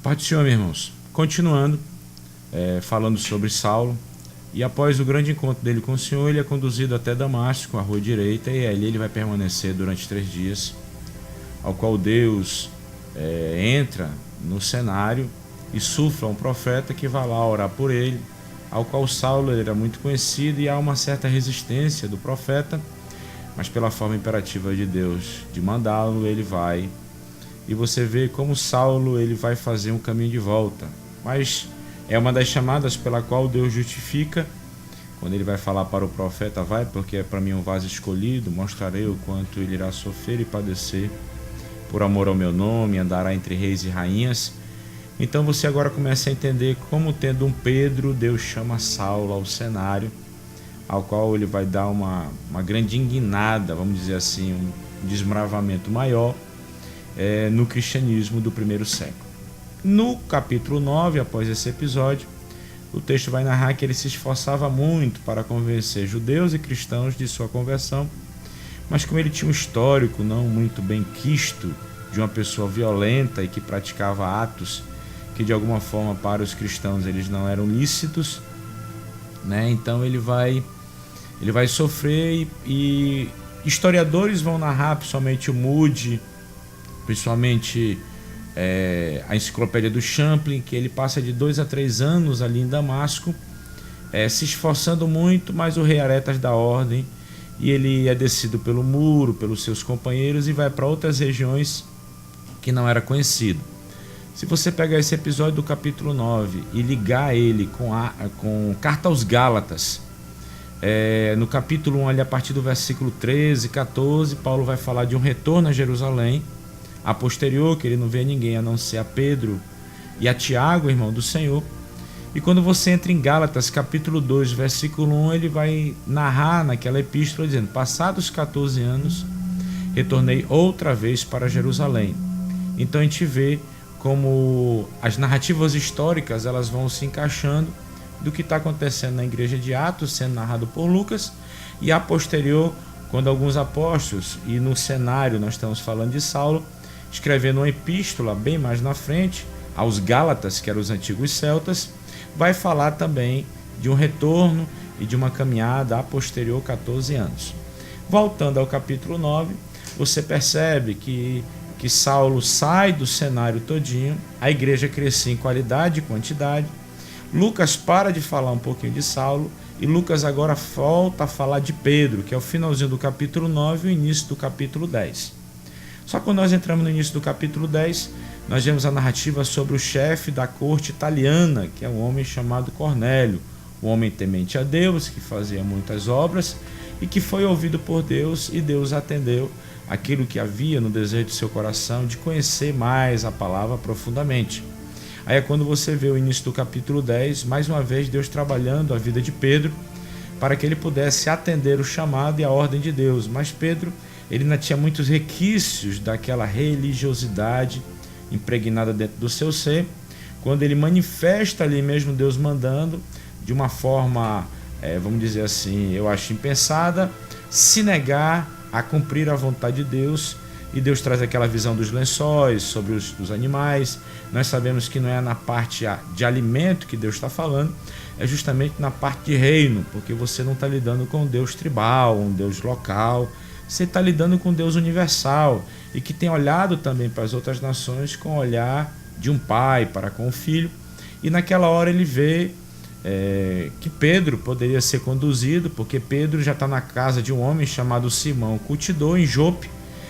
Pai do Senhor, meus irmãos, continuando, falando sobre Saulo, e após o grande encontro dele com o Senhor, ele é conduzido até Damasco, a rua direita, e ali ele vai permanecer durante 3 dias, ao qual Deus entra no cenário e sufla um profeta que vai lá orar por ele, ao qual Saulo era muito conhecido, e há uma certa resistência do profeta, mas pela forma imperativa de Deus de mandá-lo, ele vai. E você vê como Saulo ele vai fazer um caminho de volta. Mas é uma das chamadas pela qual Deus justifica, quando ele vai falar para o profeta: vai, porque é para mim um vaso escolhido, mostrarei o quanto ele irá sofrer e padecer por amor ao meu nome, andará entre reis e rainhas. Então você agora começa a entender como, tendo um Pedro, Deus chama Saulo ao cenário, ao qual ele vai dar uma grande guinada, vamos dizer assim, um desbravamento maior no cristianismo do primeiro século. No capítulo 9, após esse episódio, o texto vai narrar que ele se esforçava muito para convencer judeus e cristãos de sua conversão, mas como ele tinha um histórico não muito bem quisto de uma pessoa violenta e que praticava atos que de alguma forma para os cristãos eles não eram lícitos, né? Então ele vai sofrer, e historiadores vão narrar, principalmente o Moody, principalmente a enciclopédia do Champlin, que ele passa de 2 a 3 anos ali em Damasco, se esforçando muito, mas o rei Aretas dá ordem e ele é descido pelo muro, pelos seus companheiros, e vai para outras regiões que não era conhecido. Se você pegar esse episódio do capítulo 9 e ligar ele com Carta aos Gálatas, no capítulo 1, ali, a partir do versículo 13, 14, Paulo vai falar de um retorno a Jerusalém, a posterior, que ele não vê ninguém a não ser a Pedro e a Tiago, irmão do Senhor. E quando você entra em Gálatas, capítulo 2, versículo 1, ele vai narrar naquela epístola dizendo: passados 14 anos, retornei outra vez para Jerusalém. Então a gente vê como as narrativas históricas elas vão se encaixando do que está acontecendo na igreja de Atos, sendo narrado por Lucas, e a posterior, quando alguns apóstolos, e no cenário nós estamos falando de Saulo, escrevendo uma epístola bem mais na frente, aos Gálatas, que eram os antigos celtas, vai falar também de um retorno e de uma caminhada a posterior 14 anos. Voltando ao capítulo 9, você percebe que Saulo sai do cenário todinho, a igreja crescia em qualidade e quantidade. Lucas para de falar um pouquinho de Saulo, e Lucas agora volta a falar de Pedro, que é o finalzinho do capítulo 9 e o início do capítulo 10. Só que quando nós entramos no início do capítulo 10, nós vemos a narrativa sobre o chefe da corte italiana, que é um homem chamado Cornélio, um homem temente a Deus, que fazia muitas obras e que foi ouvido por Deus, e Deus atendeu aquilo que havia no desejo do seu coração de conhecer mais a palavra profundamente. Aí é quando você vê o início do capítulo 10, mais uma vez Deus trabalhando a vida de Pedro para que ele pudesse atender o chamado e a ordem de Deus. Mas Pedro, ele ainda tinha muitos requisitos daquela religiosidade impregnada dentro do seu ser, quando ele manifesta ali mesmo Deus mandando, de uma forma, vamos dizer assim, eu acho impensada, se negar a cumprir a vontade de Deus. E Deus traz aquela visão dos lençóis sobre os animais. Nós sabemos que não é na parte de alimento que Deus está falando, é justamente na parte de reino, porque você não está lidando com um Deus tribal, um Deus local, você está lidando com um Deus universal, e que tem olhado também para as outras nações com o olhar de um pai para com o filho. E naquela hora ele vê que Pedro poderia ser conduzido, porque Pedro já está na casa de um homem chamado Simão Curtidor, em Jope.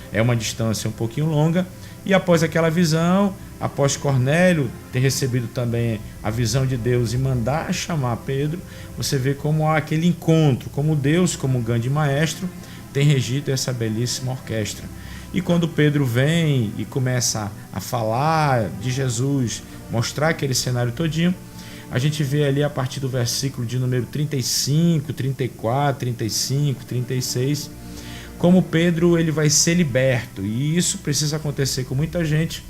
É uma distância um pouquinho longa, e após aquela visão, após Cornélio ter recebido também a visão de Deus e mandar chamar Pedro, você vê como há aquele encontro, como Deus, como um grande maestro, tem regido essa belíssima orquestra. E quando Pedro vem e começa a falar de Jesus, mostrar aquele cenário todinho, a gente vê ali a partir do versículo de número 35, 34, 35, 36, como Pedro ele vai ser liberto. E isso precisa acontecer com muita gente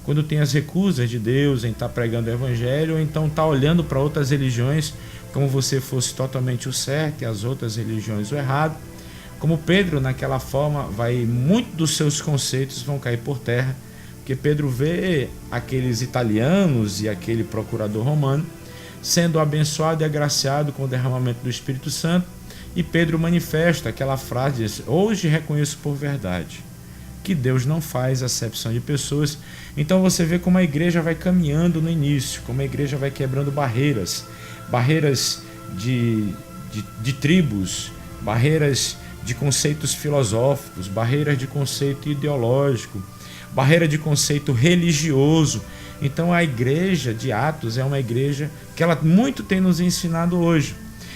quando tem as recusas de Deus em estar pregando o evangelho, ou então está olhando para outras religiões como você fosse totalmente o certo e as outras religiões o errado. Como Pedro, naquela forma, muito dos seus conceitos vão cair por terra, Porque Pedro vê aqueles italianos e aquele procurador romano sendo abençoado e agraciado com o derramamento do Espírito Santo, e Pedro manifesta aquela frase: diz, hoje reconheço por verdade que Deus não faz acepção de pessoas. Então você vê como a igreja vai caminhando no início, como a igreja vai quebrando barreiras de tribos, barreiras de conceitos filosóficos, barreiras de conceito ideológico, barreira de conceito religioso. Então a igreja de Atos é uma igreja que ela muito tem nos ensinado hoje.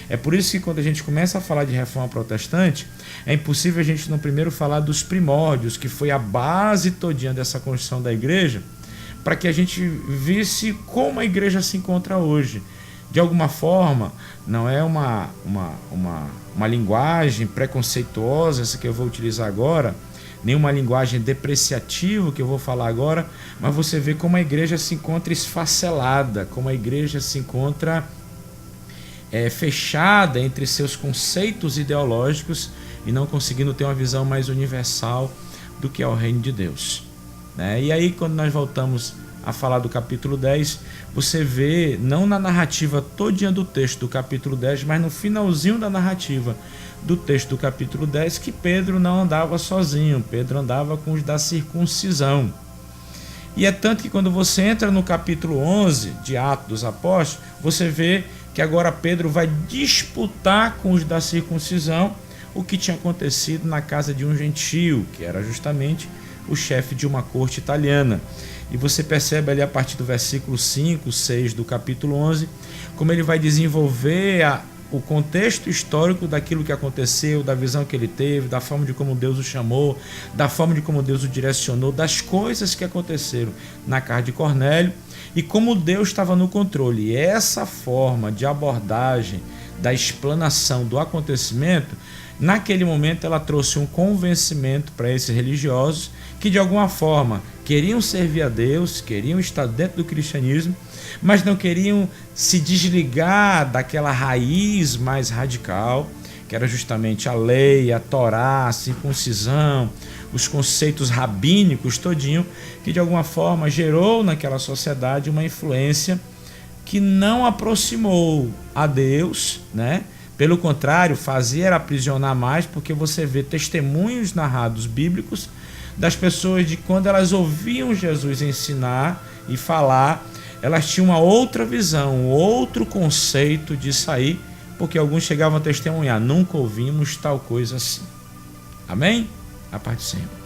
É por isso que quando a gente começa a falar de reforma protestante, é impossível a gente não primeiro falar dos primórdios, que foi a base todinha dessa construção da igreja, para que a gente visse como a igreja se encontra hoje. De alguma forma, não é uma linguagem preconceituosa, essa que eu vou utilizar agora, nenhuma linguagem depreciativa que eu vou falar agora, mas você vê como a igreja se encontra esfacelada, como a igreja se encontra fechada entre seus conceitos ideológicos e não conseguindo ter uma visão mais universal do que é o reino de Deus, né? E aí, quando nós voltamos a falar do capítulo 10, você vê, não na narrativa todinha do texto do capítulo 10, mas no finalzinho da narrativa do texto do capítulo 10, que Pedro não andava sozinho, Pedro andava com os da circuncisão. E é tanto que quando você entra no capítulo 11 de Atos dos Apóstolos, você vê que agora Pedro vai disputar com os da circuncisão o que tinha acontecido na casa de um gentio, que era justamente o chefe de uma corte italiana. E você percebe ali a partir do versículo 5, 6 do capítulo 11, como ele vai desenvolver o contexto histórico daquilo que aconteceu, da visão que ele teve, da forma de como Deus o chamou, da forma de como Deus o direcionou, das coisas que aconteceram na casa de Cornélio e como Deus estava no controle. E essa forma de abordagem da explanação do acontecimento, naquele momento ela trouxe um convencimento para esses religiosos que de alguma forma queriam servir a Deus, queriam estar dentro do cristianismo, mas não queriam se desligar daquela raiz mais radical, que era justamente a lei, a Torá, a circuncisão, os conceitos rabínicos todinho, que de alguma forma gerou naquela sociedade uma influência que não aproximou a Deus, né? Pelo contrário, fazia aprisionar mais, porque você vê testemunhos narrados bíblicos das pessoas de quando elas ouviam Jesus ensinar e falar, elas tinham uma outra visão, um outro conceito de sair, porque alguns chegavam a testemunhar: nunca ouvimos tal coisa assim. Amém? A paz do Senhor.